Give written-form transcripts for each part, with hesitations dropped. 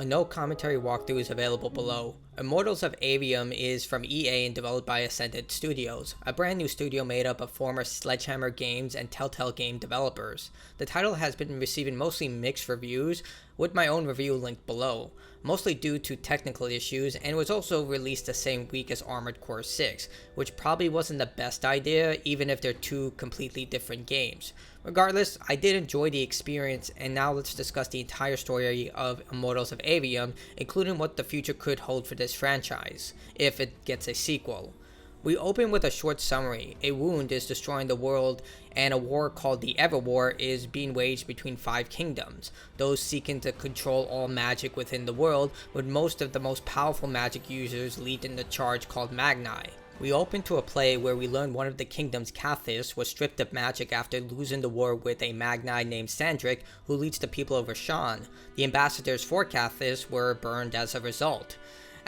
A no commentary walkthrough is available below. Immortals of Avium is from EA and developed by Ascended Studios, a brand new studio made up of former Sledgehammer Games and Telltale game developers. The title has been receiving mostly mixed reviews, with my own review linked below, mostly due to technical issues, and was also released the same week as Armored Core 6, which probably wasn't the best idea even if they're two completely different games. Regardless, I did enjoy the experience, and now let's discuss the entire story of Immortals of Aveum, including what the future could hold for this franchise, if it gets a sequel. We open with a short summary. A wound is destroying the world, and a war called the Everwar is being waged between 5 kingdoms, those seeking to control all magic within the world, with most of the most powerful magic users leading the charge called Magni. We open to a play where we learn one of the kingdom's Thaddeus was stripped of magic after losing the war with a Magni named Sandrak, who leads the people of Rasharnian. The ambassadors for Thaddeus were burned as a result.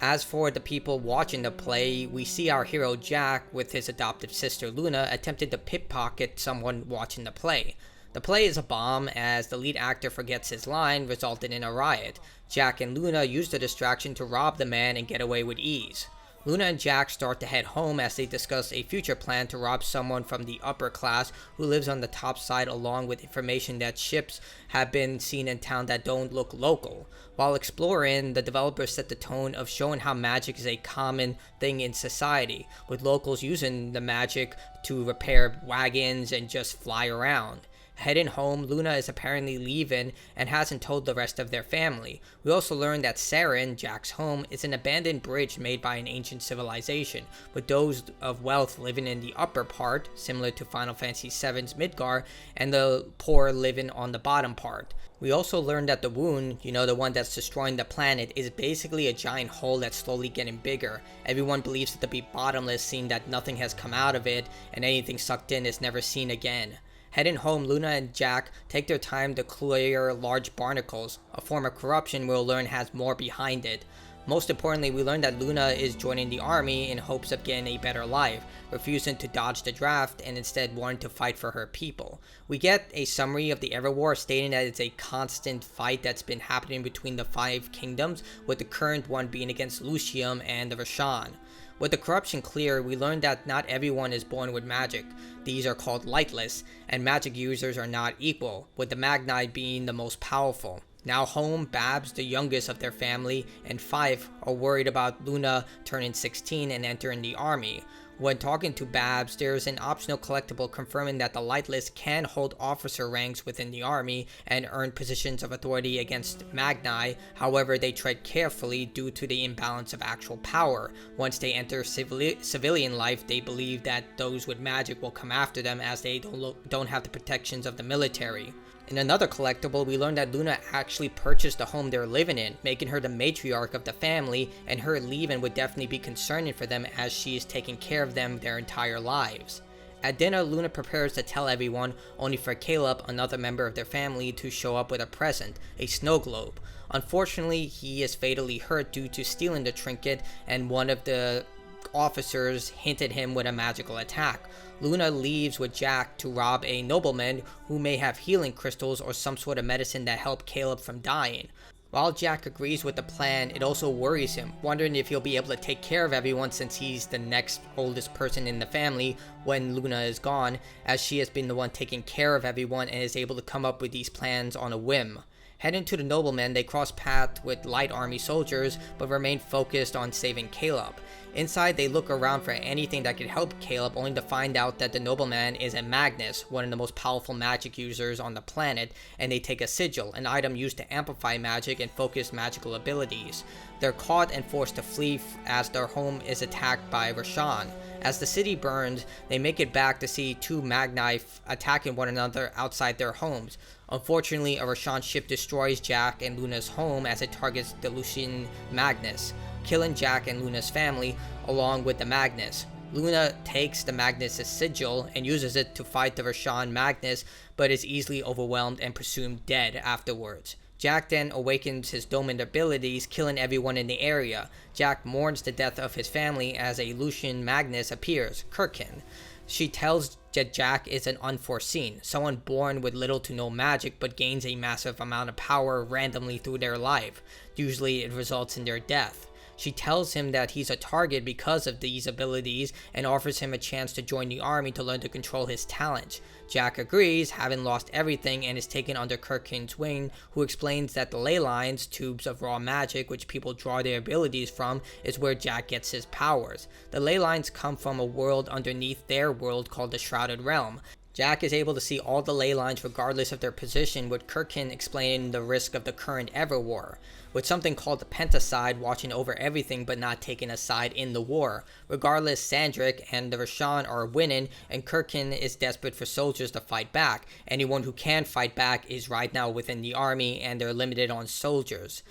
As for the people watching the play, we see our hero Jack with his adoptive sister Luna attempted to pickpocket someone watching the play. The play is a bomb as the lead actor forgets his line, resulting in a riot. Jack and Luna use the distraction to rob the man and get away with ease. Luna and Jack start to head home as they discuss a future plan to rob someone from the upper class who lives on the top side, along with information that ships have been seen in town that don't look local. While exploring, the developers set the tone of showing how magic is a common thing in society, with locals using the magic to repair wagons and just fly around. Heading home, Luna is apparently leaving and hasn't told the rest of their family. We also learn that Saren, Jack's home, is an abandoned bridge made by an ancient civilization, with those of wealth living in the upper part, similar to Final Fantasy VII's Midgar, and the poor living on the bottom part. We also learn that the wound, the one that's destroying the planet, is basically a giant hole that's slowly getting bigger. Everyone believes it to be bottomless, seeing that nothing has come out of it, and anything sucked in is never seen again. Heading home, Luna and Jack take their time to clear large barnacles, a form of corruption we'll learn has more behind it. Most importantly, we learn that Luna is joining the army in hopes of getting a better life, refusing to dodge the draft and instead wanting to fight for her people. We get a summary of the Everwar stating that it's a constant fight that's been happening between the 5 kingdoms, with the current one being against Lucium and the Rasharnian. With the corruption clear, we learn that not everyone is born with magic. These are called lightless, and magic users are not equal, with the Magni being the most powerful. Now home, Babs, the youngest of their family, and 5 are worried about Luna turning 16 and entering the army. When talking to Babs, there is an optional collectible confirming that the Lightless can hold officer ranks within the army and earn positions of authority against Magni. However, they tread carefully due to the imbalance of actual power. Once they enter civilian life, they believe that those with magic will come after them as they don't have the protections of the military. In another collectible, we learn that Luna actually purchased the home they're living in, making her the matriarch of the family, and her leaving would definitely be concerning for them as she is taking care of them their entire lives. At dinner, Luna prepares to tell everyone, only for Caleb, another member of their family, to show up with a present, a snow globe. Unfortunately, he is fatally hurt due to stealing the trinket, and one of the officers hinted him with a magical attack. Luna leaves with Jack to rob a nobleman who may have healing crystals or some sort of medicine that help Caleb from dying. While Jack agrees with the plan, it also worries him, wondering if he'll be able to take care of everyone since he's the next oldest person in the family when Luna is gone, as she has been the one taking care of everyone and is able to come up with these plans on a whim. Heading to the nobleman, they cross paths with light army soldiers, but remain focused on saving Caleb. Inside, they look around for anything that could help Caleb, only to find out that the nobleman is a Magnus, one of the most powerful magic users on the planet, and they take a sigil, an item used to amplify magic and focus magical abilities. They're caught and forced to flee as their home is attacked by Rasharnian. As the city burns, they make it back to see 2 Magni attacking one another outside their homes. Unfortunately, a Rasharnian ship destroys Jack and Luna's home as it targets the Lucian Magnus, killing Jack and Luna's family along with the Magnus. Luna takes the Magnus' sigil and uses it to fight the Rasharnian Magnus, but is easily overwhelmed and presumed dead afterwards. Jack then awakens his dormant abilities, killing everyone in the area. Jack mourns the death of his family as a Lucian Magnus appears, Kirkin. She tells Jack is an unforeseen, someone born with little to no magic but gains a massive amount of power randomly through their life. Usually it results in their death. She tells him that he's a target because of these abilities and offers him a chance to join the army to learn to control his talent. Jack agrees, having lost everything, and is taken under Kirkin's wing, who explains that the ley lines, tubes of raw magic which people draw their abilities from, is where Jack gets his powers. The ley lines come from a world underneath their world called the Shrouded Realm. Jack is able to see all the ley lines regardless of their position, with Kirkin explaining the risk of the current Everwar, with something called the Pentaside watching over everything but not taking a side in the war. Regardless, Sandrak and the Rasharnian are winning, and Kirkin is desperate for soldiers to fight back. Anyone who can fight back is right now within the army, and they're limited on soldiers.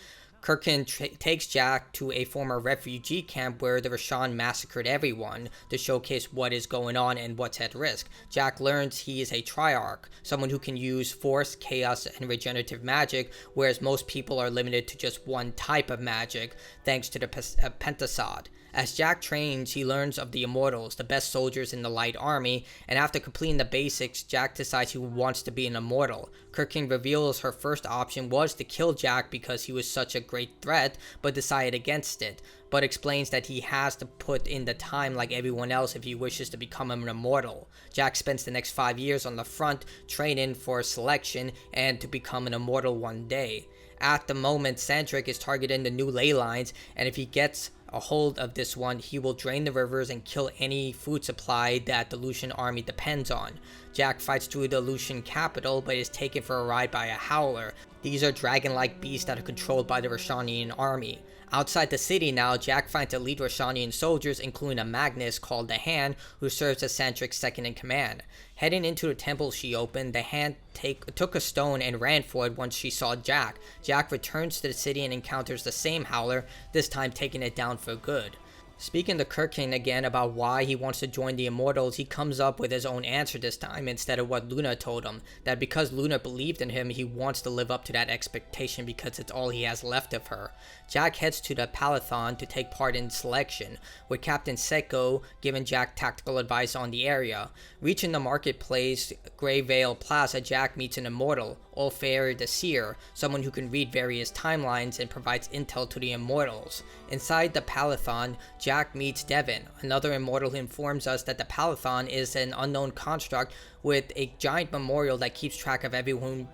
Kirkin takes Jack to a former refugee camp where the Rasharnian massacred everyone to showcase what is going on and what's at risk. Jack learns he is a Triarch, someone who can use force, chaos, and regenerative magic, whereas most people are limited to just one type of magic, thanks to the Pentaside. As Jack trains, he learns of the Immortals, the best soldiers in the Light Army, and after completing the basics, Jack decides he wants to be an Immortal. Kirkin reveals her first option was to kill Jack because he was such a great threat, but decided against it, but explains that he has to put in the time like everyone else if he wishes to become an Immortal. Jack spends the next 5 years on the front, training for selection and to become an Immortal one day. At the moment, Sandrak is targeting the new ley lines, and if he gets a hold of this one, he will drain the rivers and kill any food supply that the Lucian army depends on. Jack fights through the Lucian capital, but is taken for a ride by a Howler. These are dragon-like beasts that are controlled by the Rasharnian army. Outside the city now, Jack finds elite Rasharnian soldiers, including a Magnus called the Hand, who serves as Sandrak's second-in-command. Heading into the temple she opened, the Hand took a stone and ran for it once she saw Jack. Jack returns to the city and encounters the same Howler, this time taking it down for good. Speaking to Kirkin again about why he wants to join the Immortals, he comes up with his own answer this time instead of what Luna told him, that because Luna believed in him, he wants to live up to that expectation because it's all he has left of her. Jack heads to the Palathon to take part in selection, with Captain Seiko giving Jack tactical advice on the area. Reaching the marketplace, Grey Vale Plaza, Jack meets an Immortal, Ulfair the Seer, someone who can read various timelines and provides intel to the Immortals. Inside the Palathon, Jack meets Devyn, another Immortal who informs us that the Palathon is an unknown construct with a giant memorial that keeps track of everyone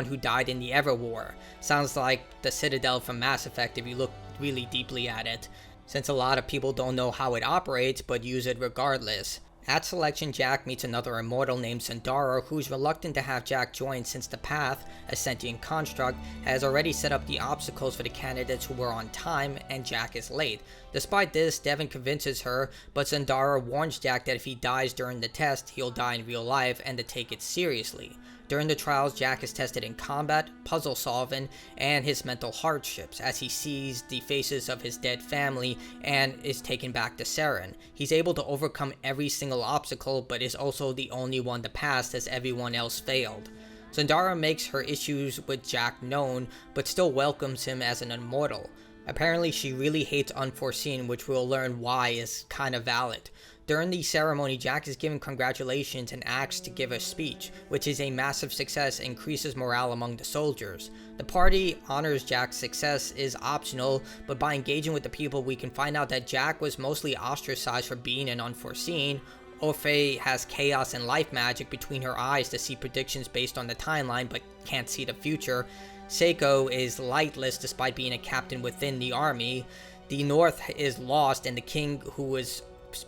who died in the Everwar. Sounds like the Citadel from Mass Effect if you look really deeply at it, since a lot of people don't know how it operates but use it regardless. At selection, Jack meets another Immortal named Zendara, who's reluctant to have Jack join since the Path, a sentient construct, has already set up the obstacles for the candidates who were on time, and Jack is late. Despite this, Devyn convinces her, but Zendara warns Jack that if he dies during the test, he'll die in real life and to take it seriously. During the trials, Jack is tested in combat, puzzle solving, and his mental hardships as he sees the faces of his dead family and is taken back to Saren. He's able to overcome every single obstacle, but is also the only one to pass as everyone else failed. Zendara makes her issues with Jack known, but still welcomes him as an Immortal. Apparently she really hates Unforeseen, which we'll learn why is kinda valid. During the ceremony, Jack is given congratulations and asked to give a speech, which is a massive success and increases morale among the soldiers. The party honors Jack's success is optional, but by engaging with the people we can find out that Jack was mostly ostracized for being an Unforeseen. Orphe has chaos and life magic between her eyes to see predictions based on the timeline but can't see the future. Seiko is lightless despite being a captain within the army. The North is lost and the king who was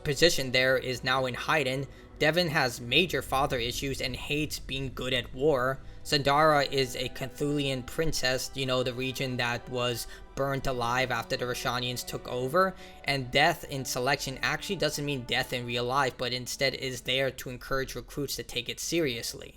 positioned there is now in hiding. Devyn has major father issues and hates being good at war. Zendara is a Cthulhian princess, the region that was burnt alive after the Rasharnians took over, and death in selection actually doesn't mean death in real life, but instead is there to encourage recruits to take it seriously.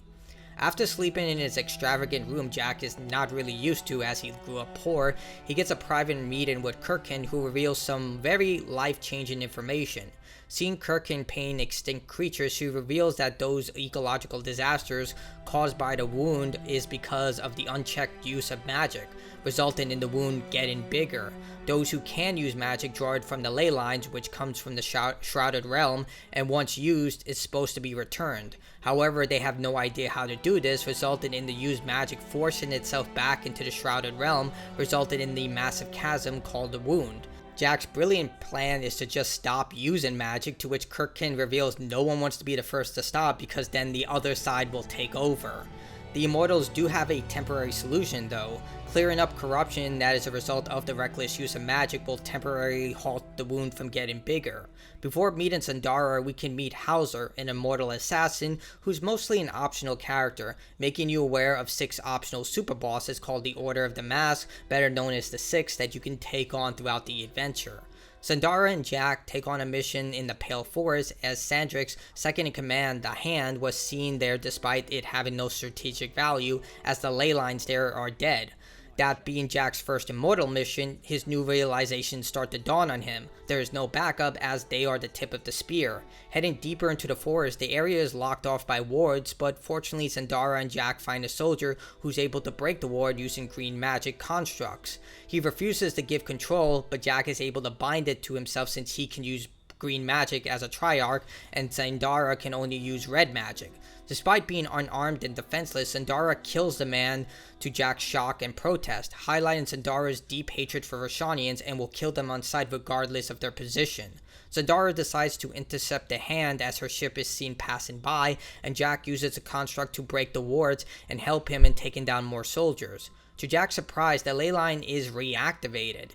After sleeping in his extravagant room Jack is not really used to as he grew up poor, he gets a private meeting with Kirkin, who reveals some very life-changing information. Seeing Kirkin pain extinct creatures, she reveals that those ecological disasters caused by the wound is because of the unchecked use of magic, resulting in the wound getting bigger. Those who can use magic draw it from the ley lines, which comes from the Shrouded Realm, and once used, is supposed to be returned. However, they have no idea how to do this, resulting in the used magic forcing itself back into the Shrouded Realm, resulting in the massive chasm called the wound. Jack's brilliant plan is to just stop using magic, to which Kirkin reveals no one wants to be the first to stop because then the other side will take over. The Immortals do have a temporary solution though. Clearing up corruption that is a result of the reckless use of magic will temporarily halt the wound from getting bigger. Before meeting Zendara, we can meet Hauser, an immortal assassin who's mostly an optional character, making you aware of 6 optional super bosses called the Order of the Mask, better known as the Six, that you can take on throughout the adventure. Zendara and Jack take on a mission in the Pale Forest as Sandrakk's second-in-command, the Hand, was seen there despite it having no strategic value as the ley lines there are dead. That being Jack's first immortal mission, his new realizations start to dawn on him. There is no backup as they are the tip of the spear. Heading deeper into the forest, the area is locked off by wards, but fortunately Zendara and Jack find a soldier who's able to break the ward using green magic constructs. He refuses to give control, but Jack is able to bind it to himself since he can use green magic as a Triarch and Zendara can only use red magic. Despite being unarmed and defenseless, Zendara kills the man to Jack's shock and protest, highlighting Zendara's deep hatred for Rasharnians and will kill them on sight regardless of their position. Zendara decides to intercept the Hand as her ship is seen passing by, and Jack uses a construct to break the wards and help him in taking down more soldiers. To Jack's surprise, the ley line is reactivated.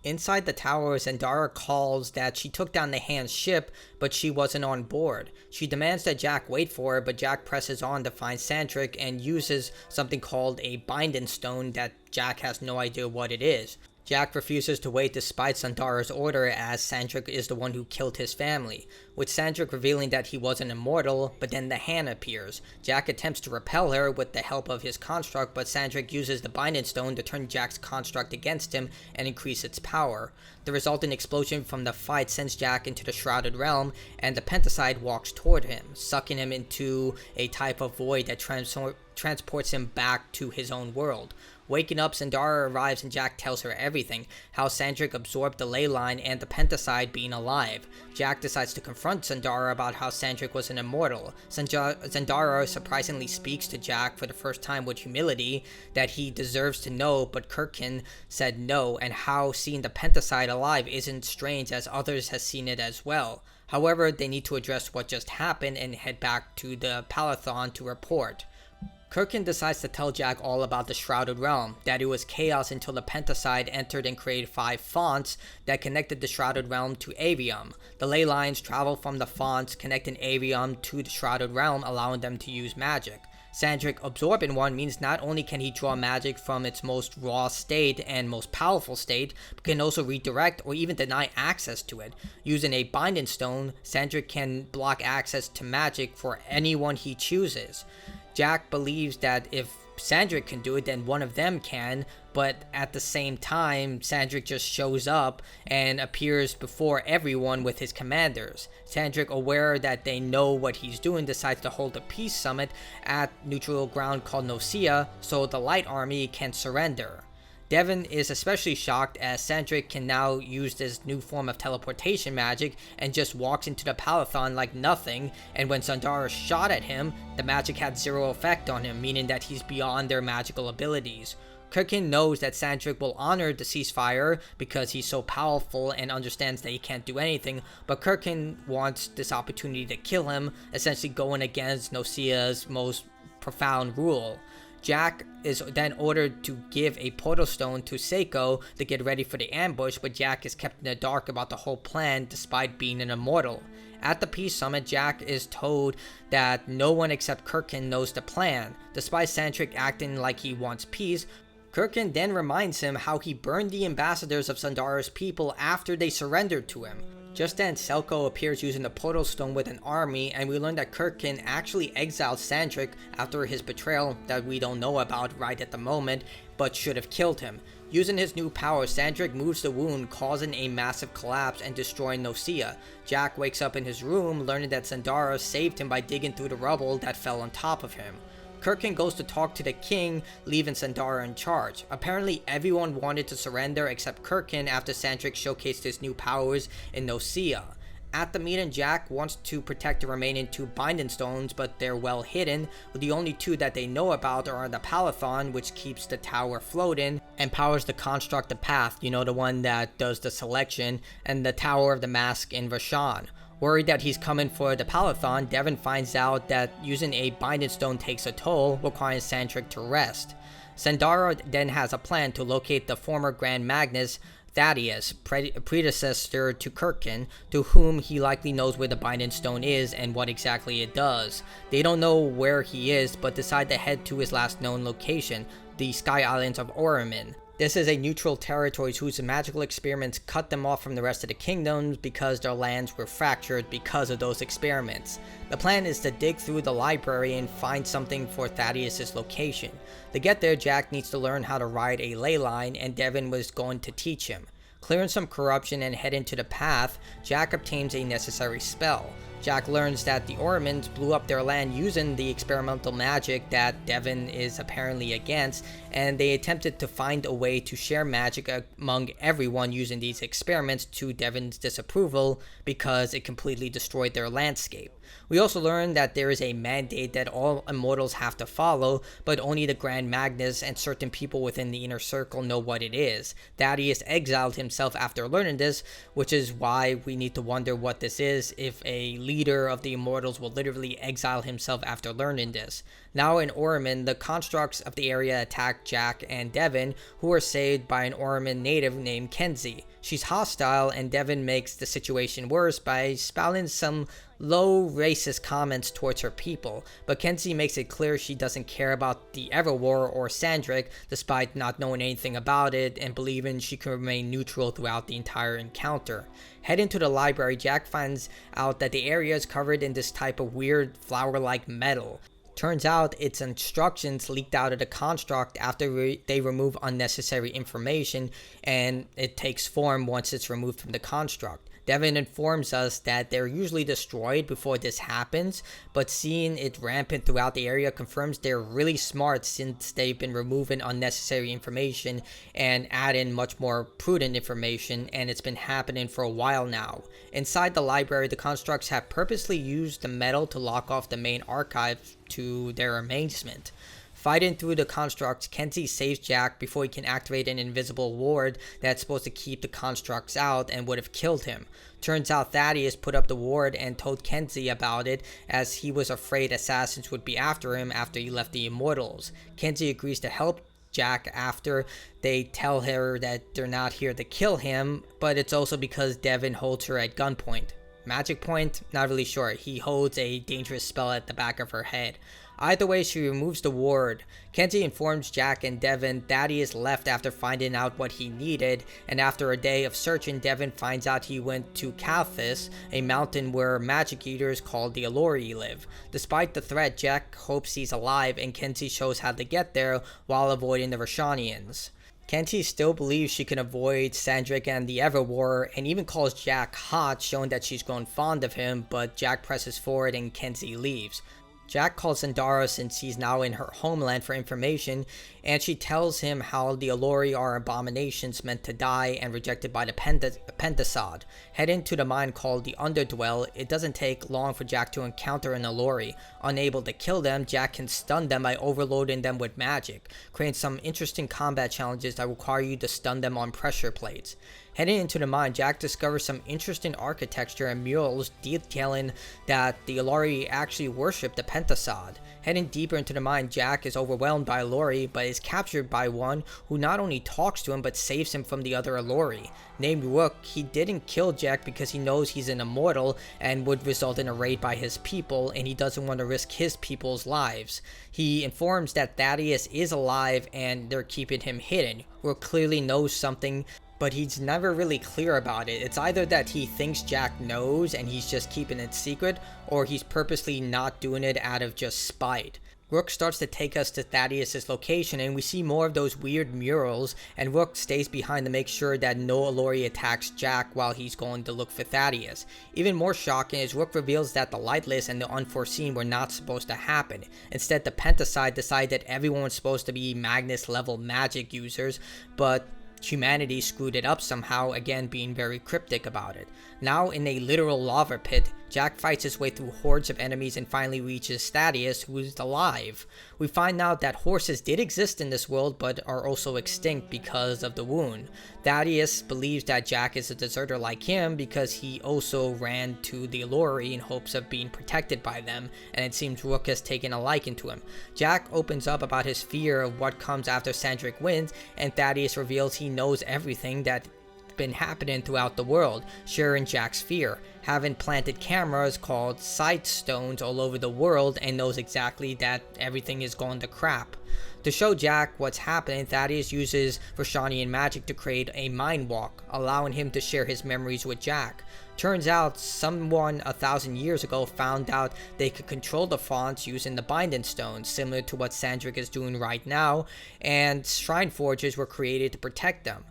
Inside the tower, Zendara calls that she took down the Hand's ship, but she wasn't on board. She demands that Jack wait for her, but Jack presses on to find Sandrak and uses something called a binding stone that Jack has no idea what it is. Jack refuses to wait despite Zendara's order as Sandrak is the one who killed his family, with Sandrak revealing that he wasn't immortal, but then the Hand appears. Jack attempts to repel her with the help of his construct, but Sandrak uses the binding stone to turn Jack's construct against him and increase its power. The resulting explosion from the fight sends Jack into the Shrouded Realm, and the Penticide walks toward him, sucking him into a type of void that transports him back to his own world. Waking up, Zendara arrives and Jack tells her everything, how Sandrak absorbed the ley line and the Penticide being alive. Jack decides to confront Zendara about how Sandrak was an immortal. Zendara surprisingly speaks to Jack for the first time with humility that he deserves to know, but Kirkin said no, and how seeing the Penticide alive isn't strange as others has seen it as well. However, they need to address what just happened and head back to the Palathon to report. Kirkin decides to tell Jack all about the Shrouded Realm, that it was chaos until the Penticide entered and created 5 fonts that connected the Shrouded Realm to Avium. The ley lines travel from the fonts connecting Avium to the Shrouded Realm, allowing them to use magic. Sandrak absorbing one means not only can he draw magic from its most raw state and most powerful state, but can also redirect or even deny access to it. Using a binding stone, Sandrak can block access to magic for anyone he chooses. Jack believes that if Sandrak can do it, then one of them can, but at the same time, Sandrak just shows up and appears before everyone with his commanders. Sandrak, aware that they know what he's doing, decides to hold a peace summit at neutral ground called Nocia so the Light Army can surrender. Devyn is especially shocked as Sandrak can now use this new form of teleportation magic and just walks into the Palathon like nothing, and when Zendara shot at him, the magic had 0 effect on him, meaning that he's beyond their magical abilities. Kirkin knows that Sandrak will honor the ceasefire because he's so powerful and understands that he can't do anything, but Kirkin wants this opportunity to kill him, essentially going against Nocia's most profound rule. Jack is then ordered to give a portal stone to Seiko to get ready for the ambush, but Jack is kept in the dark about the whole plan despite being an immortal. At the peace summit, Jack is told that no one except Kirkin knows the plan. Despite Sandrak acting like he wants peace, Kirkin then reminds him how he burned the ambassadors of Zendara's people after they surrendered to him. Just then, Selko appears using the portal stone with an army, and we learn that Kirkin actually exiled Sandrak after his betrayal that we don't know about right at the moment, but should have killed him. Using his new power, Sandrak moves the wound, causing a massive collapse and destroying Nocia. Jack wakes up in his room, learning that Zendara saved him by digging through the rubble that fell on top of him. Kirkin goes to talk to the king, leaving Zendara in charge. Apparently everyone wanted to surrender except Kirkin after Sandrak showcased his new powers in Nocia. At the meeting, Jack wants to protect the remaining 2 binding stones, but they're well hidden. The only 2 that they know about are the Palathon, which keeps the tower floating and powers the construct of Path, you know, the one that does the selection, and the Tower of the Mask in Rasharnian. Worried that he's coming for the Palathon, Devyn finds out that using a binding stone takes a toll, requiring Sandrak to rest. Zendara then has a plan to locate the former Grand Magnus Thaddeus, predecessor to Kirkin, to whom he likely knows where the binding stone is and what exactly it does. They don't know where he is, but decide to head to his last known location, the Sky Islands of Oromon. This is a neutral territory whose magical experiments cut them off from the rest of the kingdoms because their lands were fractured because of those experiments. The plan is to dig through the library and find something for Thaddeus' location. To get there, Jack needs to learn how to ride a ley line, and Devyn was going to teach him. Clearing some corruption and heading to the path, Jack obtains a necessary spell. Jack learns that the Oromons blew up their land using the experimental magic that Devyn is apparently against, and they attempted to find a way to share magic among everyone using these experiments to Devyn's disapproval because it completely destroyed their landscape. We also learn that there is a mandate that all Immortals have to follow, but only the Grand Magnus and certain people within the inner circle know what it is. Thaddeus exiled himself after learning this, which is why we need to wonder what this is, if a leader of the Immortals will literally exile himself after learning this. Now in Oromon, the constructs of the area attack Jack and Devyn, who are saved by an Oromon native named Kenzie. She's hostile, and Devyn makes the situation worse by spouting some low racist comments towards her people, but Kenzie makes it clear she doesn't care about the Everwar or Sandrak, despite not knowing anything about it and believing she can remain neutral throughout the entire encounter. Heading to the library, Jack finds out that the area is covered in this type of weird flower-like metal. Turns out its instructions leaked out of the construct after they remove unnecessary information, and it takes form once it's removed from the construct. Devyn informs us that they're usually destroyed before this happens, but seeing it rampant throughout the area confirms they're really smart since they've been removing unnecessary information and adding much more prudent information, and it's been happening for a while now. Inside the library, the constructs have purposely used the metal to lock off the main archive to their amazement. Fighting through the constructs, Kenzie saves Jack before he can activate an invisible ward that's supposed to keep the constructs out and would have killed him. Turns out Thaddeus put up the ward and told Kenzie about it, as he was afraid assassins would be after him after he left the Immortals. Kenzie agrees to help Jack after they tell her that they're not here to kill him, but it's also because Devyn holds her at gunpoint. Magic point? Not really sure. He holds a dangerous spell at the back of her head. Either way, she removes the ward. Kenzie informs Jack and Devyn Thaddeus left after finding out what he needed, and after a day of searching, Devyn finds out he went to Kalthus, a mountain where magic eaters called the Aelori live. Despite the threat, Jack hopes he's alive, and Kenzie shows how to get there while avoiding the Rasharnians. Kenzie still believes she can avoid Sandrak and the Everwar, and even calls Jack hot, showing that she's grown fond of him, but Jack presses forward and Kenzie leaves. Jack calls Zendara since he's now in her homeland for information, and she tells him how the Alluri are abominations meant to die and rejected by the Pentasod. Heading to the mine called the Underdwell, it doesn't take long for Jack to encounter an Alluri. Unable to kill them, Jack can stun them by overloading them with magic, creating some interesting combat challenges that require you to stun them on pressure plates. Heading into the mine, Jack discovers some interesting architecture and murals detailing that the Aelori actually worship the Pentasod. Heading deeper into the mine, Jack is overwhelmed by Aelori, but is captured by one who not only talks to him but saves him from the other Aelori. Named Rook, he didn't kill Jack because he knows he's an immortal and would result in a raid by his people, and he doesn't want to risk his people's lives. He informs that Thaddeus is alive and they're keeping him hidden. Rook clearly knows something but he's never really clear about it. It's either that he thinks Jack knows and he's just keeping it secret, or he's purposely not doing it out of just spite. Rook starts to take us to Thaddeus' location, and we see more of those weird murals, and Rook stays behind to make sure that no Alluri attacks Jack while he's going to look for Thaddeus. Even more shocking is Rook reveals that the Lightless and the Unforeseen were not supposed to happen. Instead, the Pentaside decided that everyone was supposed to be Magnus level magic users, but humanity screwed it up somehow, again being very cryptic about it. Now in a literal lava pit, Jack fights his way through hordes of enemies and finally reaches Thaddeus, who is alive. We find out that horses did exist in this world but are also extinct because of the wound. Thaddeus believes that Jack is a deserter like him because he also ran to the Aelori in hopes of being protected by them, and it seems Rook has taken a liking to him. Jack opens up about his fear of what comes after Sandrak wins, and Thaddeus reveals he knows everything that's been happening throughout the world, sharing Jack's fear, having planted cameras called sight stones all over the world, and knows exactly that everything is going to crap. To show Jack what's happening, Thaddeus uses Rasharnian magic to create a mind walk, allowing him to share his memories with Jack. Turns out someone 1,000 years ago found out they could control the fonts using the binding stones, similar to what Sandrak is doing right now, and shrine forges were created to protect them.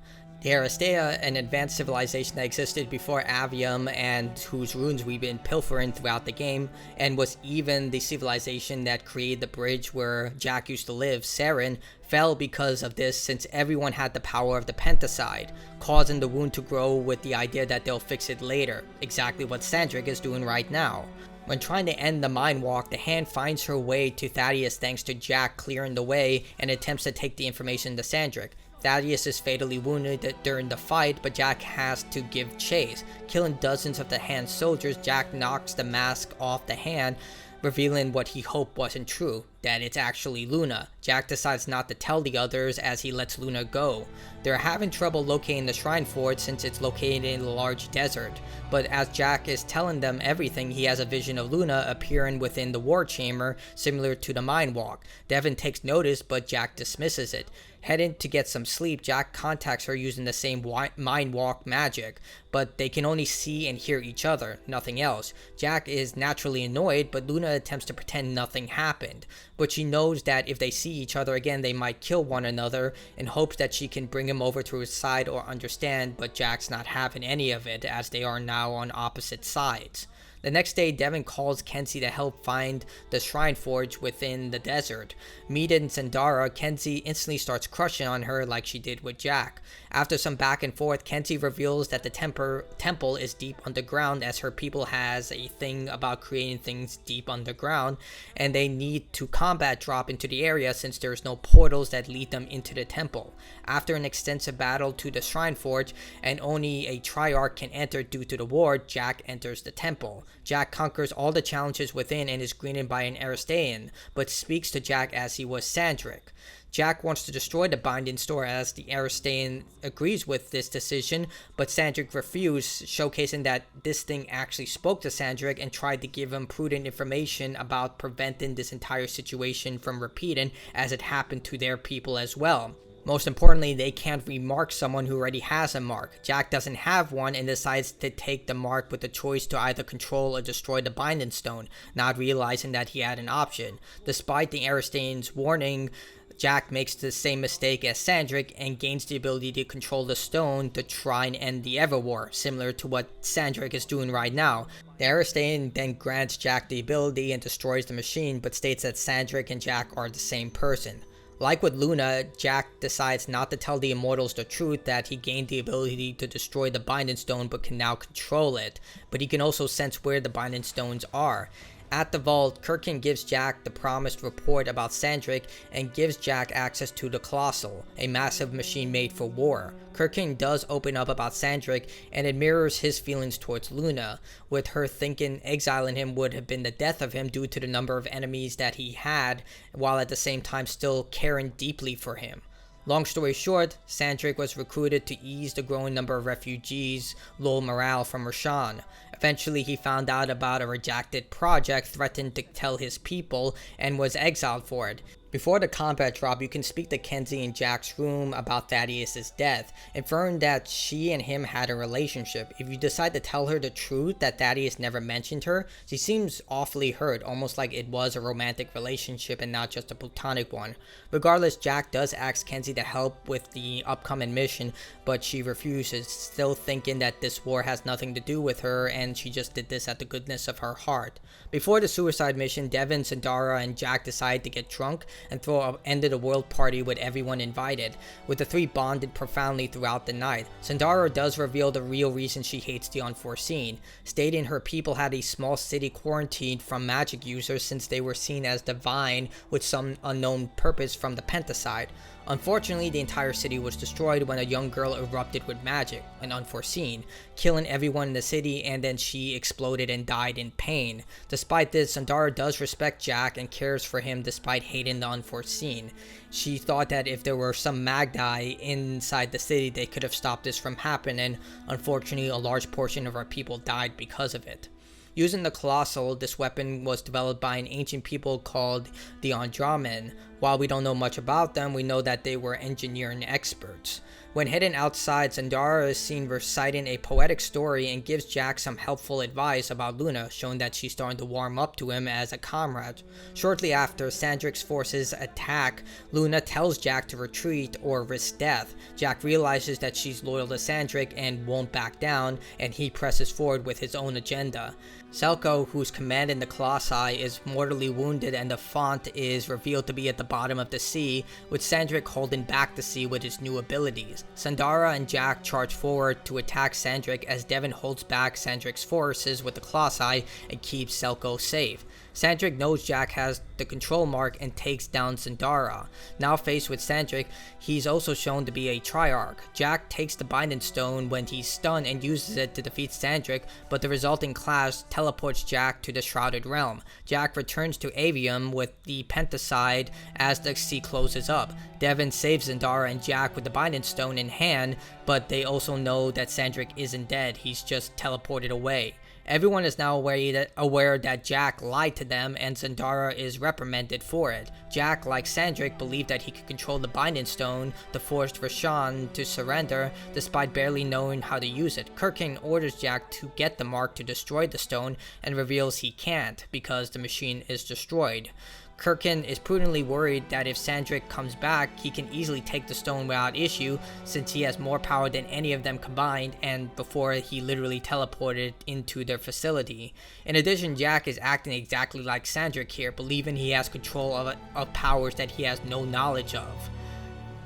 The Aristea, an advanced civilization that existed before Avium and whose ruins we've been pilfering throughout the game, and was even the civilization that created the bridge where Jack used to live, Saren, fell because of this, since everyone had the power of the Pentaside, causing the wound to grow with the idea that they'll fix it later, exactly what Sandrak is doing right now. When trying to end the mind walk, the hand finds her way to Thaddeus thanks to Jack clearing the way and attempts to take the information to Sandrak. Thaddeus is fatally wounded during the fight, but Jack has to give chase. Killing dozens of the hand's soldiers, Jack knocks the mask off the hand, revealing what he hoped wasn't true, that it's actually Luna. Jack decides not to tell the others as he lets Luna go. They're having trouble locating the shrine fort since it's located in a large desert, but as Jack is telling them everything, he has a vision of Luna appearing within the war chamber, similar to the mind walk. Devyn takes notice, but Jack dismisses it. Heading to get some sleep, Jack contacts her using the same mind walk magic, but they can only see and hear each other, nothing else. Jack is naturally annoyed, but Luna attempts to pretend nothing happened. But she knows that if they see each other again, they might kill one another, in hopes that she can bring him over to his side or understand, but Jack's not having any of it, as they are now on opposite sides. The next day, Devyn calls Kenzie to help find the shrine forge within the desert. Meeting Zendara, Kenzie instantly starts crushing on her like she did with Jack. After some back and forth, Kenzie reveals that the temple is deep underground, as her people has a thing about creating things deep underground, and they need to combat drop into the area since there's no portals that lead them into the temple. After an extensive battle to the shrine forge, and only a Triarch can enter due to the war, Jack enters the temple. Jack conquers all the challenges within and is greeted by an Aristean, but speaks to Jack as he was Sandrak. Jack wants to destroy the binding store as the Aristean agrees with this decision, but Sandrak refused, showcasing that this thing actually spoke to Sandrak and tried to give him prudent information about preventing this entire situation from repeating, as it happened to their people as well. Most importantly, they can't remark someone who already has a mark. Jack doesn't have one and decides to take the mark with the choice to either control or destroy the binding stone, not realizing that he had an option. Despite the Aristean's warning, Jack makes the same mistake as Sandrak and gains the ability to control the stone to try and end the Everwar, similar to what Sandrak is doing right now. The Aristean then grants Jack the ability and destroys the machine, but states that Sandrak and Jack are the same person. Like with Luna, Jack decides not to tell the Immortals the truth that he gained the ability to destroy the Binding Stone but can now control it, but he can also sense where the Binding Stones are. At the vault, Kirkin gives Jack the promised report about Sandrak and gives Jack access to the Colossal, a massive machine made for war. Kirkin does open up about Sandrak, and it mirrors his feelings towards Luna, with her thinking exiling him would have been the death of him due to the number of enemies that he had, while at the same time still caring deeply for him. Long story short, Sandrak was recruited to ease the growing number of refugees' low morale from Rasharn. Eventually, he found out about a rejected project, threatened to tell his people, and was exiled for it. Before the combat drop, you can speak to Kenzie in Jack's room about Thaddeus' death, inferring that she and him had a relationship. If you decide to tell her the truth that Thaddeus never mentioned her, she seems awfully hurt, almost like it was a romantic relationship and not just a platonic one. Regardless, Jack does ask Kenzie to help with the upcoming mission, but she refuses, still thinking that this war has nothing to do with her and she just did this at the goodness of her heart. Before the suicide mission, Devyn, Zendara, and Jack decide to get drunk and throw an end-of-the-world party with everyone invited, with the three bonded profoundly throughout the night. Zendara does reveal the real reason she hates the unforeseen, stating her people had a small city quarantined from magic users since they were seen as divine with some unknown purpose from the Penticide. Unfortunately, the entire city was destroyed when a young girl erupted with magic, an unforeseen, killing everyone in the city, and then she exploded and died in pain. Despite this, Zendara does respect Jack and cares for him despite hating the unforeseen. She thought that if there were some Magdi inside the city, they could have stopped this from happening, and unfortunately a large portion of our people died because of it. Using the Colossal, this weapon was developed by an ancient people called the Andramen. While we don't know much about them, we know that they were engineering experts. When heading outside, Zendara is seen reciting a poetic story and gives Jack some helpful advice about Luna, showing that she's starting to warm up to him as a comrade. Shortly after Sandrakk's forces attack, Luna tells Jack to retreat or risk death. Jack realizes that she's loyal to Sandrakk and won't back down, and he presses forward with his own agenda. Selko, who's commanding the Colossi, is mortally wounded and the font is revealed to be at the bottom of the sea, with Sandrakk holding back the sea with his new abilities. Zendara and Jack charge forward to attack Sandrakk as Devyn holds back Sandrakk's forces with the Colossi and keeps Selko safe. Sandrakk knows Jack has the control mark and takes down Zendara. Now faced with Sandrakk, he's also shown to be a Triarch. Jack takes the Binding Stone when he's stunned and uses it to defeat Sandrakk, but the resulting clash teleports Jack to the Shrouded Realm. Jack returns to Avium with the Penticide as the sea closes up. Devyn saves Zendara and Jack with the Binding Stone in hand, but they also know that Sandrakk isn't dead, he's just teleported away. Everyone is now aware that Jack lied to them, and Zendara is reprimanded for it. Jack, like Sandrakk, believed that he could control the Binding Stone to force Rasharnian to surrender, despite barely knowing how to use it. Kirkin orders Jack to get the mark to destroy the stone, and reveals he can't, because the machine is destroyed. Kirkin is prudently worried that if Sandrakk comes back, he can easily take the stone without issue, since he has more power than any of them combined, and before he literally teleported into their facility. In addition, Jack is acting exactly like Sandrakk here, believing he has control of powers that he has no knowledge of.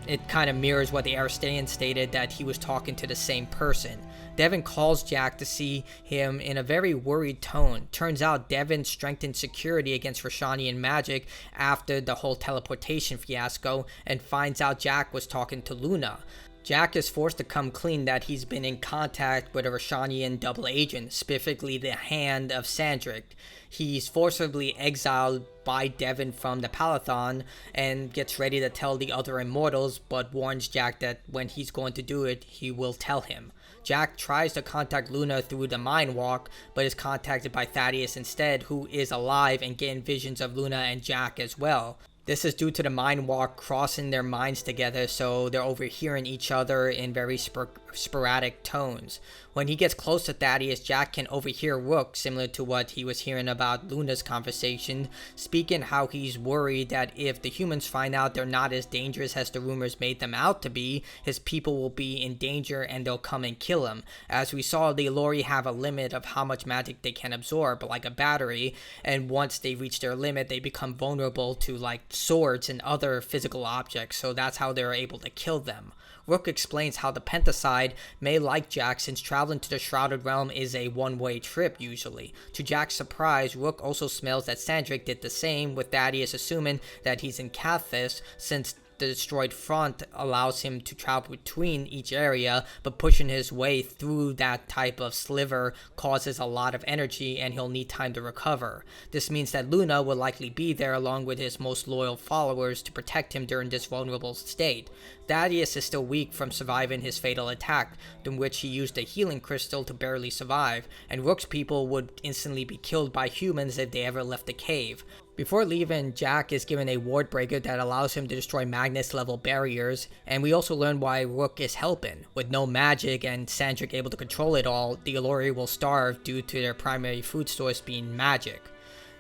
It kind of mirrors what the Aristanian stated, that he was talking to the same person. Devyn calls Jack to see him in a very worried tone. Turns out Devyn strengthened security against Rasharnian magic after the whole teleportation fiasco, and finds out Jack was talking to Luna. Jack is forced to come clean that he's been in contact with a Rasharnian double agent, specifically the hand of Sandrakk. He's forcibly exiled by Devyn from the Palathon and gets ready to tell the other Immortals, but warns Jack that when he's going to do it, he will tell him. Jack tries to contact Luna through the Mind Walk, but is contacted by Thaddeus instead, who is alive and getting visions of Luna and Jack as well. This is due to the Mind Walk crossing their minds together, so they're overhearing each other in very sporadic tones. When he gets close to Thaddeus, Jack can overhear Rook, similar to what he was hearing about Luna's conversation, speaking how he's worried that if the humans find out they're not as dangerous as the rumors made them out to be, his people will be in danger and they'll come and kill him. As we saw, the Aelori have a limit of how much magic they can absorb, like a battery, and once they reach their limit, they become vulnerable to like swords and other physical objects, so that's how they're able to kill them. Rook explains how the Penticide may like Jack, since traveling to the Shrouded Realm is a one-way trip usually. To Jack's surprise, Rook also smells that Sandrakk did the same, with Thaddeus assuming that he's in Cathis, since the destroyed front allows him to travel between each area, but pushing his way through that type of sliver causes a lot of energy and he'll need time to recover. This means that Luna will likely be there along with his most loyal followers to protect him during this vulnerable state. Thaddeus is still weak from surviving his fatal attack, in which he used a healing crystal to barely survive, and Rook's people would instantly be killed by humans if they ever left the cave. Before leaving, Jack is given a ward breaker that allows him to destroy Magnus-level barriers, and we also learn why Rook is helping. With no magic and Sandrak able to control it all, the Aelori will starve due to their primary food source being magic.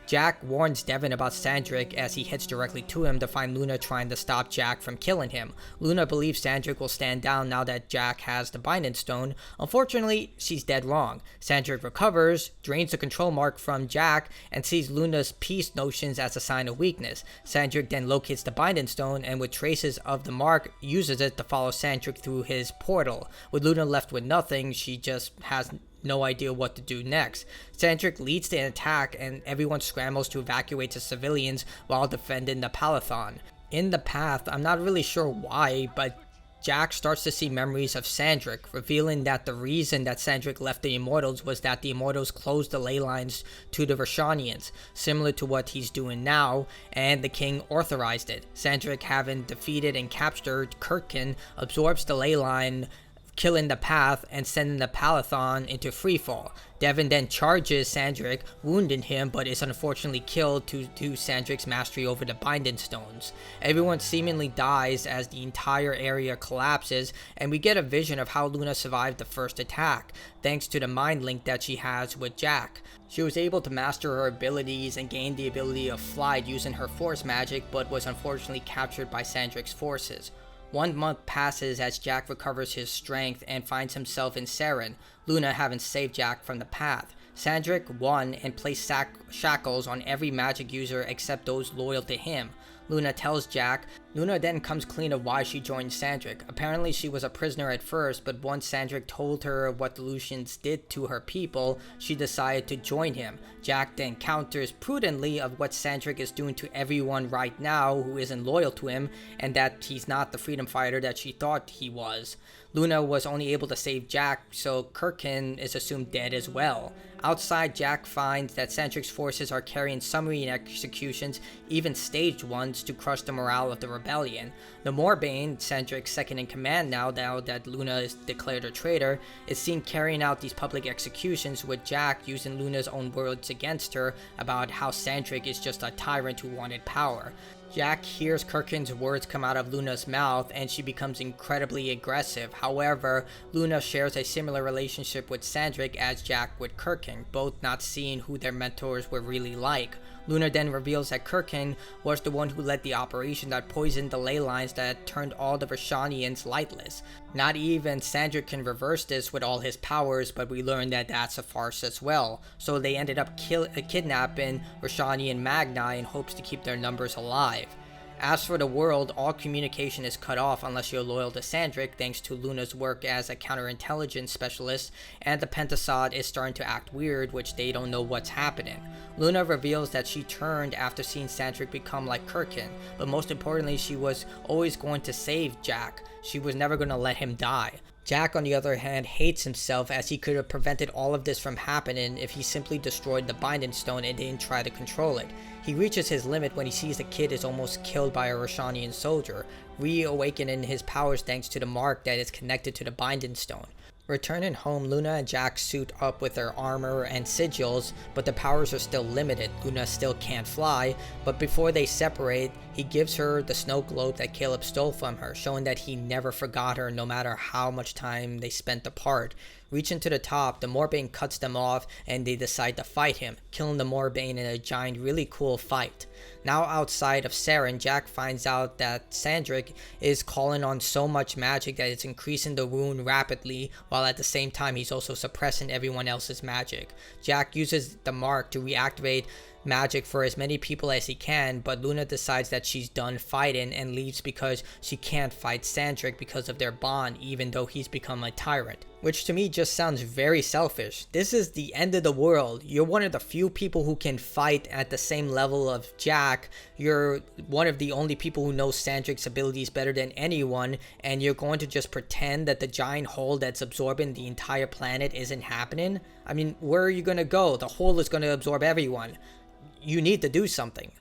Jack warns Devyn about Sandrak as he heads directly to him to find Luna trying to stop Jack from killing him. Luna believes Sandrak will stand down now that Jack has the Binding Stone. Unfortunately, she's dead wrong. Sandrak recovers, drains the control mark from Jack, and sees Luna's peace notions as a sign of weakness. Sandrak then locates the Binding Stone and with traces of the mark, uses it to follow Sandrak through his portal. With Luna left with nothing, she just has no idea what to do next. Sandrak leads the attack and everyone scrambles to evacuate the civilians while defending the Palathon. In the path, I'm not really sure why, but Jack starts to see memories of Sandrak, revealing that the reason that Sandrak left the Immortals was that the Immortals closed the ley lines to the Rasharnians, similar to what he's doing now, and the king authorized it. Sandrak, having defeated and captured Kirkin, absorbs the ley line, killing the path and sending the Palathon into freefall. Devyn then charges Sandrak, wounding him, but is unfortunately killed due to Sandrak's mastery over the Binding Stones. Everyone seemingly dies as the entire area collapses, and we get a vision of how Luna survived the first attack, thanks to the mind link that she has with Jack. She was able to master her abilities and gain the ability of flight using her force magic, but was unfortunately captured by Sandrak's forces. 1 month passes as Jack recovers his strength and finds himself in Seren, Luna having saved Jack from the path. Sandrak won and placed shackles on every magic user except those loyal to him. Luna tells Jack. Luna then comes clean of why she joined Sandrak. Apparently she was a prisoner at first, but once Sandrak told her what the Lucians did to her people, she decided to join him. Jack then counters prudently of what Sandrak is doing to everyone right now who isn't loyal to him, and that he's not the freedom fighter that she thought he was. Luna was only able to save Jack, so Kirkin is assumed dead as well. Outside, Jack finds that Sandrak's forces are carrying summary executions, even staged ones, to crush the morale of the rebellion. The Moorbane, Sandrak's second in command now that Luna is declared a traitor, is seen carrying out these public executions, with Jack using Luna's own words against her about how Sandrak is just a tyrant who wanted power. Jack hears Kirkin's words come out of Luna's mouth and she becomes incredibly aggressive. However, Luna shares a similar relationship with Sandrak as Jack with Kirkin, both not seeing who their mentors were really like. Luna then reveals that Kirkin was the one who led the operation that poisoned the ley lines that turned all the Rasharnians lightless. Not even Sandrak can reverse this with all his powers, but we learn that that's a farce as well. So they ended up kidnapping Rasharnian Magni in hopes to keep their numbers alive. As for the world, all communication is cut off unless you're loyal to Sandrak, thanks to Luna's work as a counterintelligence specialist, and the Pentasod is starting to act weird, which they don't know what's happening. Luna reveals that she turned after seeing Sandrak become like Kirkin, but most importantly, she was always going to save Jack. She was never going to let him die. Jack, on the other hand, hates himself as he could have prevented all of this from happening if he simply destroyed the Binding Stone and didn't try to control it. He reaches his limit when he sees the kid is almost killed by a Rasharnian soldier, reawakening his powers thanks to the mark that is connected to the Binding Stone. Returning home, Luna and Jack suit up with their armor and sigils, but the powers are still limited. Luna still can't fly, but before they separate, he gives her the snow globe that Caleb stole from her, showing that he never forgot her no matter how much time they spent apart. Reaching to the top, the Moorbane cuts them off and they decide to fight him, killing the Moorbane in a giant, really cool fight. Now outside of Seren, Jack finds out that Sandrak is calling on so much magic that it's increasing the wound rapidly, while at the same time he's also suppressing everyone else's magic. Jack uses the mark to reactivate magic for as many people as he can, but Luna decides that she's done fighting and leaves because she can't fight Sandrak because of their bond, even though he's become a tyrant. Which to me just sounds very selfish. This is the end of the world. You're one of the few people who can fight at the same level of Jack. You're one of the only people who knows Sandrak's abilities better than anyone, and you're going to just pretend that the giant hole that's absorbing the entire planet isn't happening? I mean, where are you going to go? The hole is going to absorb everyone. You need to do something.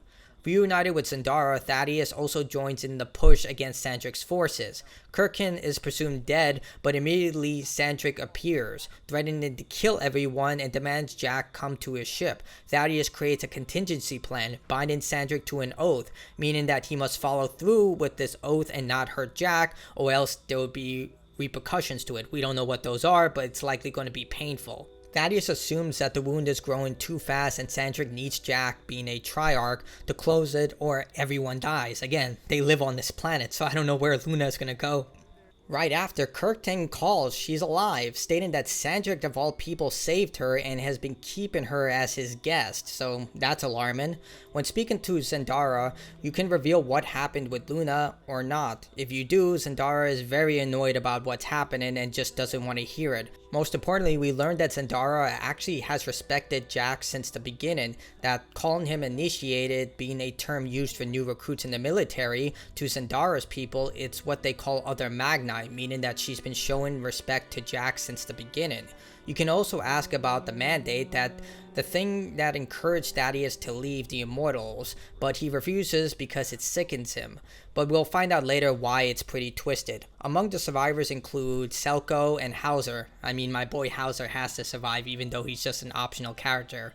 Reunited with Zendara, Thaddeus also joins in the push against Sandrakk's forces. Kirkin is presumed dead, but immediately Sandrakk appears, threatening to kill everyone and demands Jack come to his ship. Thaddeus creates a contingency plan, binding Sandrakk to an oath, meaning that he must follow through with this oath and not hurt Jack, or else there would be repercussions to it. We don't know what those are, but it's likely going to be painful. Thaddeus assumes that the wound is growing too fast and Sandrakk needs Jack, being a Triarch, to close it or everyone dies. Again, they live on this planet, so I don't know where Luna is going to go. Right after, Kirkin calls she's alive, stating that Sandrakk of all people saved her and has been keeping her as his guest, so that's alarming. When speaking to Zendara, you can reveal what happened with Luna or not. If you do, Zendara is very annoyed about what's happening and just doesn't want to hear it. Most importantly, we learned that Zendara actually has respected Jack since the beginning, that calling him initiated being a term used for new recruits in the military. To Zendara's people, it's what they call other Magni, meaning that she's been showing respect to Jack since the beginning. You can also ask about the mandate, that the thing that encouraged Thaddeus to leave the Immortals, but he refuses because it sickens him. But we'll find out later why it's pretty twisted. Among the survivors include Selko and Hauser. I mean, my boy Hauser has to survive even though he's just an optional character.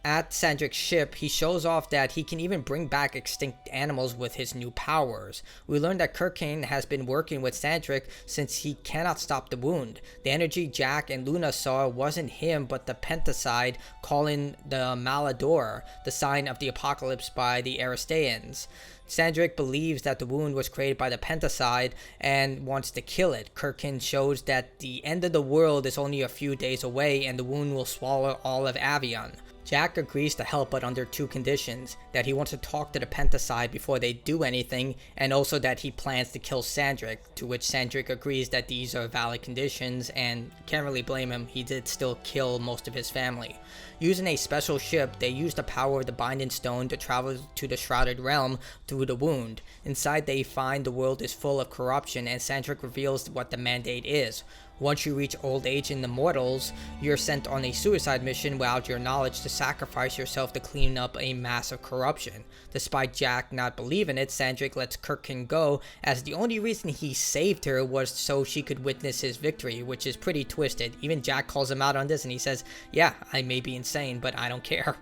At Sandrakk's ship, he shows off that he can even bring back extinct animals with his new powers. We learned that Kirkin has been working with Sandrakk since he cannot stop the wound. The energy Jack and Luna saw wasn't him but the Penticide calling the Malador, the sign of the apocalypse by the Aristeans. Sandrakk believes that the wound was created by the Penticide and wants to kill it. Kirkin shows that the end of the world is only a few days away and the wound will swallow all of Avium. Jack agrees to help, but under two conditions: that he wants to talk to the Penticide before they do anything, and also that he plans to kill Sandrakk, to which Sandrakk agrees that these are valid conditions, and can't really blame him, he did still kill most of his family. Using a special ship, they use the power of the Binding Stone to travel to the Shrouded Realm through the wound. Inside they find the world is full of corruption, and Sandrakk reveals what the mandate is. Once you reach old age in the Immortals, you're sent on a suicide mission without your knowledge to sacrifice yourself to clean up a massive corruption. Despite Jack not believing it, Sandrakk lets Kirkin go, as the only reason he saved her was so she could witness his victory, which is pretty twisted. Even Jack calls him out on this and he says, "Yeah, I may be insane, but I don't care."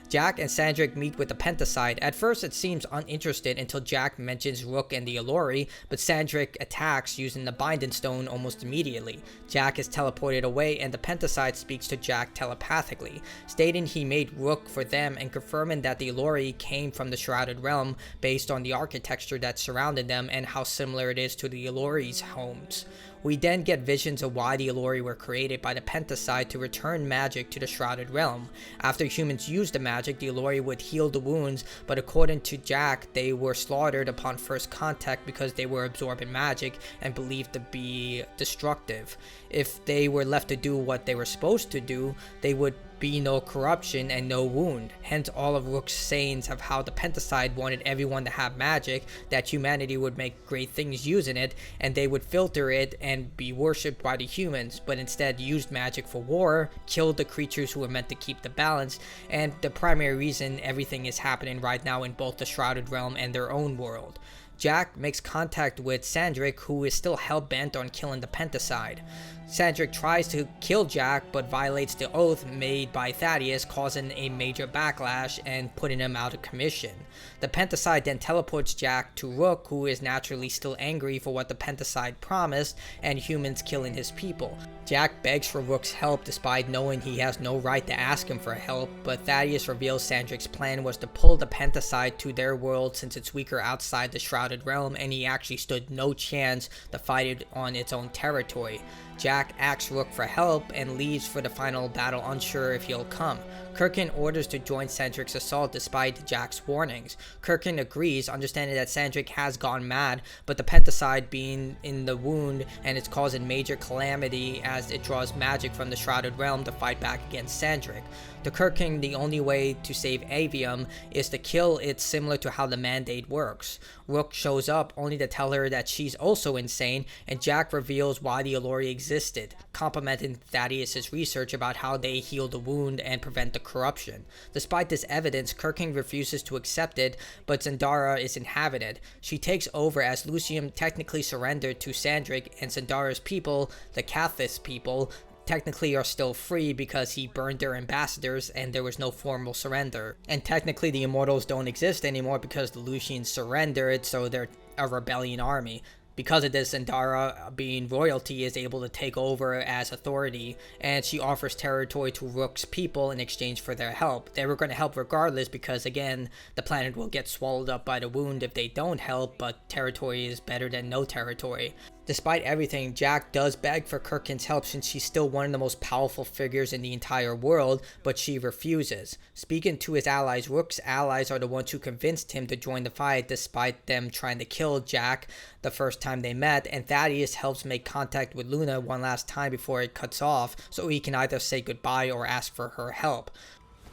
Jack and Sandrakk meet with the Penticide. At first it seems uninterested until Jack mentions Rook and the Aelori, but Sandrakk attacks using the Binding Stone almost immediately. Jack is teleported away and the Penticide speaks to Jack telepathically, stating he made Rook for them and confirming that the Aelori came from the Shrouded Realm based on the architecture that surrounded them and how similar it is to the Aelori's homes. We then get visions of why the Aelori were created by the Penticide to return magic to the Shrouded Realm. After humans used the magic, the Aelori would heal the wounds, but according to Jack, they were slaughtered upon first contact because they were absorbing magic and believed to be destructive. If they were left to do what they were supposed to do, they would be no corruption and no wound. Hence all of Rook's sayings of how the Penticide wanted everyone to have magic, that humanity would make great things using it, and they would filter it and be worshipped by the humans, but instead used magic for war, killed the creatures who were meant to keep the balance, and the primary reason everything is happening right now in both the Shrouded Realm and their own world. Jack makes contact with Sandrakk, who is still hell-bent on killing the Penticide. Sandrakk tries to kill Jack, but violates the oath made by Thaddeus, causing a major backlash and putting him out of commission. The Penticide then teleports Jack to Rook, who is naturally still angry for what the Penticide promised, and humans killing his people. Jack begs for Rook's help despite knowing he has no right to ask him for help, but Thaddeus reveals Sandrakk's plan was to pull the Penticide to their world since it's weaker outside the Shrouded Realm, and he actually stood no chance to fight it on its own territory. Jack asks Rook for help and leaves for the final battle, unsure if he'll come. Kirkin orders to join Sandrakk's assault despite Jack's warnings. Kirkin agrees, understanding that Sandrakk has gone mad, but the Penticide being in the wound and it's causing major calamity as it draws magic from the Shrouded Realm to fight back against Sandrakk. To Kirkin, the only way to save Avium is to kill it, similar to how the mandate works. Rook shows up only to tell her that she's also insane, and Jack reveals why the Aelori existed, complimenting Thaddeus' research about how they heal the wound and prevent the corruption. Despite this evidence, Kirkin refuses to accept it, but Zendara is inhabited. She takes over as Lucium technically surrendered to Sandrak, and Zendara's people, the Cathis people, technically are still free because he burned their ambassadors and there was no formal surrender. And technically the Immortals don't exist anymore because the Lucians surrendered, so they're a rebellion army. Because of this, Zendara, being royalty, is able to take over as authority, and she offers territory to Rook's people in exchange for their help. They were going to help regardless because, again, the planet will get swallowed up by the wound if they don't help, but territory is better than no territory. Despite everything, Jack does beg for Kirkin's help since she's still one of the most powerful figures in the entire world, but she refuses. Speaking to his allies, Rook's allies are the ones who convinced him to join the fight despite them trying to kill Jack the first time they met, and Thaddeus helps make contact with Luna one last time before it cuts off so he can either say goodbye or ask for her help.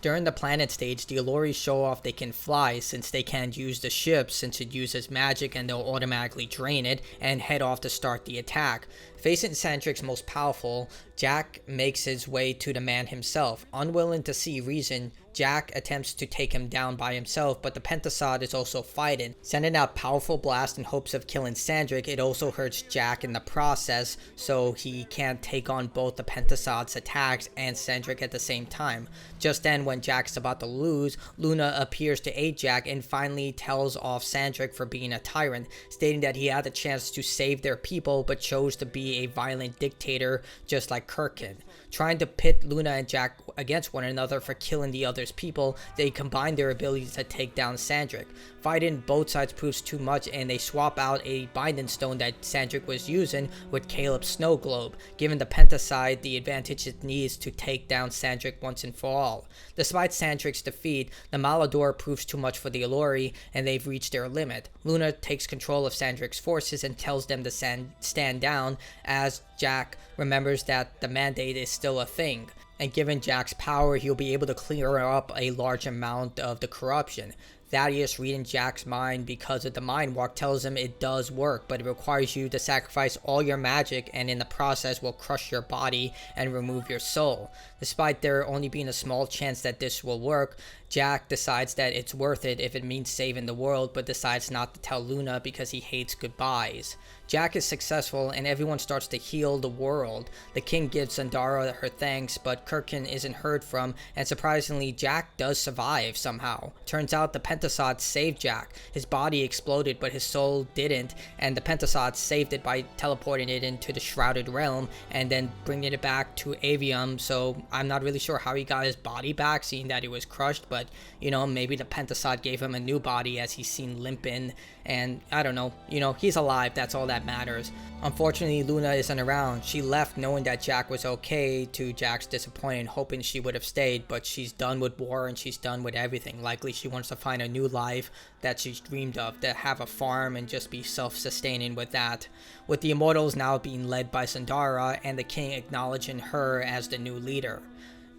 During the planet stage, the Aelori show off they can fly since they can't use the ship since it uses magic and they'll automatically drain it and head off to start the attack. Facing Sandrak's most powerful, Jack makes his way to the man himself. Unwilling to see reason, Jack attempts to take him down by himself, but the Pentasod is also fighting. Sending out powerful blasts in hopes of killing Sandrak, it also hurts Jack in the process, so he can't take on both the Pentasod's attacks and Sandrak at the same time. Just then, when Jack's about to lose, Luna appears to aid Jack and finally tells off Sandrak for being a tyrant, stating that he had the chance to save their people but chose to be a violent dictator just like Kirkin. Trying to pit Luna and Jack against one another for killing the other's people, they combine their abilities to take down Sandrak. Fighting both sides proves too much and they swap out a binding stone that Sandrak was using with Caleb's snow globe, giving the Pentaside the advantage it needs to take down Sandrak once and for all. Despite Sandrak's defeat, the Malador proves too much for the Aelori and they've reached their limit. Luna takes control of Sandrak's forces and tells them to stand down, as Jack remembers that the mandate is still a thing, and given Jack's power, he'll be able to clear up a large amount of the corruption. Thaddeus, reading Jack's mind because of the Mind Walk, tells him it does work, but it requires you to sacrifice all your magic and in the process will crush your body and remove your soul. Despite there only being a small chance that this will work, Jack decides that it's worth it if it means saving the world, but decides not to tell Luna because he hates goodbyes. Jack is successful and everyone starts to heal the world. The king gives Zendara her thanks, but Kirkin isn't heard from, and surprisingly Jack does survive somehow. Turns out the Pentasod saved Jack. His body exploded but his soul didn't, and the Pentasod saved it by teleporting it into the Shrouded Realm and then bringing it back to Avium, so I'm not really sure how he got his body back seeing that he was crushed, but you know, maybe the Pentasod gave him a new body as he's seen limping, and I don't know, you know, he's alive, that's all that matters. Unfortunately, Luna isn't around. She left knowing that Jack was okay, to Jack's disappointment, hoping she would have stayed, but she's done with war and she's done with everything. Likely she wants to find a new life that she's dreamed of, to have a farm and just be self-sustaining with that. With the Immortals now being led by Zendara and the king acknowledging her as the new leader.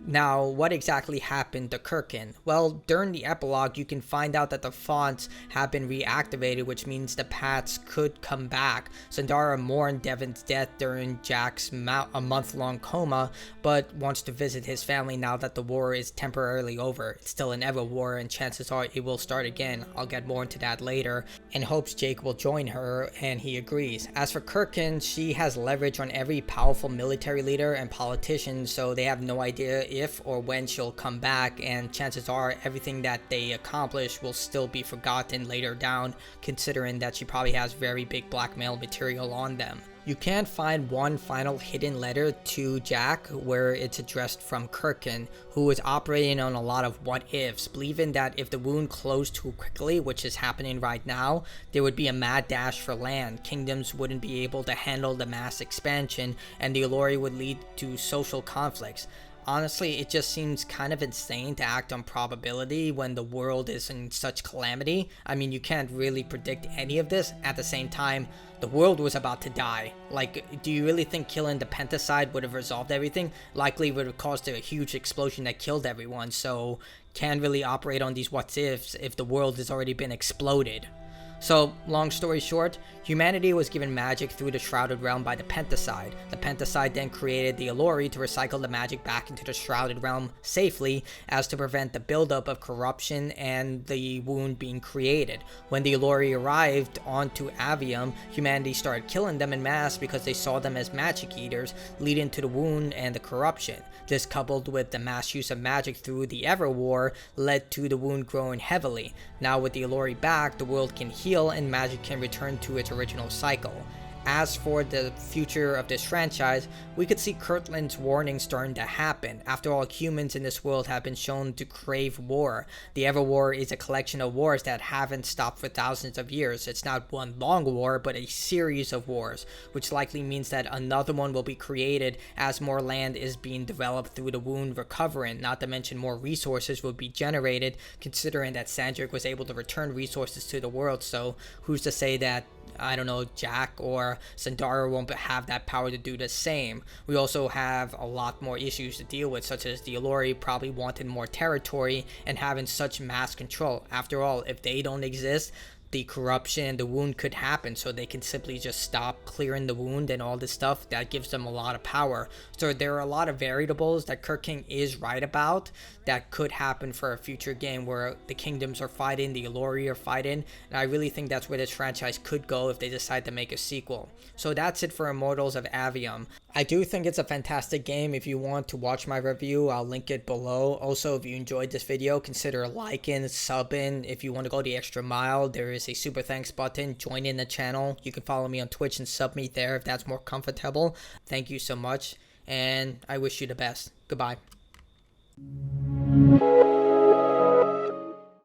Now, what exactly happened to Kirkin? Well, during the epilogue, you can find out that the fonts have been reactivated, which means the paths could come back. Zendara mourned Devyn's death during Jack's a month-long coma, but wants to visit his family now that the war is temporarily over. It's still an Everwar, and chances are it will start again. I'll get more into that later, and hopes Jake will join her, and he agrees. As for Kirkin, she has leverage on every powerful military leader and politician, so they have no idea if or when she'll come back, and chances are everything that they accomplish will still be forgotten later down, considering that she probably has very big blackmail material on them. You can find one final hidden letter to Jack where it's addressed from Kirkin, who is operating on a lot of what-ifs, believing that if the wound closed too quickly, which is happening right now, there would be a mad dash for land, kingdoms wouldn't be able to handle the mass expansion, and the Aelori would lead to social conflicts. Honestly, it just seems kind of insane to act on probability when the world is in such calamity. I mean, you can't really predict any of this. At the same time, the world was about to die. Like, do you really think killing the Pentaside would have resolved everything? Likely would have caused a huge explosion that killed everyone, so can't really operate on these what-ifs if the world has already been exploded. So, long story short, humanity was given magic through the Shrouded Realm by the Penticide. The Penticide then created the Aelori to recycle the magic back into the Shrouded Realm safely, as to prevent the buildup of corruption and the wound being created. When the Aelori arrived onto Avium, humanity started killing them in mass because they saw them as magic eaters, leading to the wound and the corruption. This, coupled with the mass use of magic through the Everwar, led to the wound growing heavily. Now with the Aelori back, the world can heal and magic can return to its original cycle. As for the future of this franchise, we could see Kirtland's warning starting to happen. After all, humans in this world have been shown to crave war. The Everwar is a collection of wars that haven't stopped for thousands of years. It's not one long war, but a series of wars, which likely means that another one will be created as more land is being developed through the wound recovering, not to mention more resources will be generated, considering that Sandrak was able to return resources to the world. So who's to say that, I don't know, Jack or Zendara won't have that power to do the same. We also have a lot more issues to deal with, such as the Aelori probably wanted more territory and having such mass control. After all, if they don't exist, the corruption and the wound could happen, so they can simply just stop clearing the wound and all this stuff. That gives them a lot of power. So there are a lot of variables that Kirk King is right about that could happen for a future game where the kingdoms are fighting, the Aelori are fighting, and I really think that's where this franchise could go if they decide to make a sequel. So that's it for Immortals of Avium. I do think it's a fantastic game. If you want to watch my review, I'll link it below. Also, if you enjoyed this video, consider liking, subbing. If you want to go the extra mile, there is a super thanks button. Join in the channel. You can follow me on Twitch and sub me there if that's more comfortable. Thank you so much, and I wish you the best. Goodbye.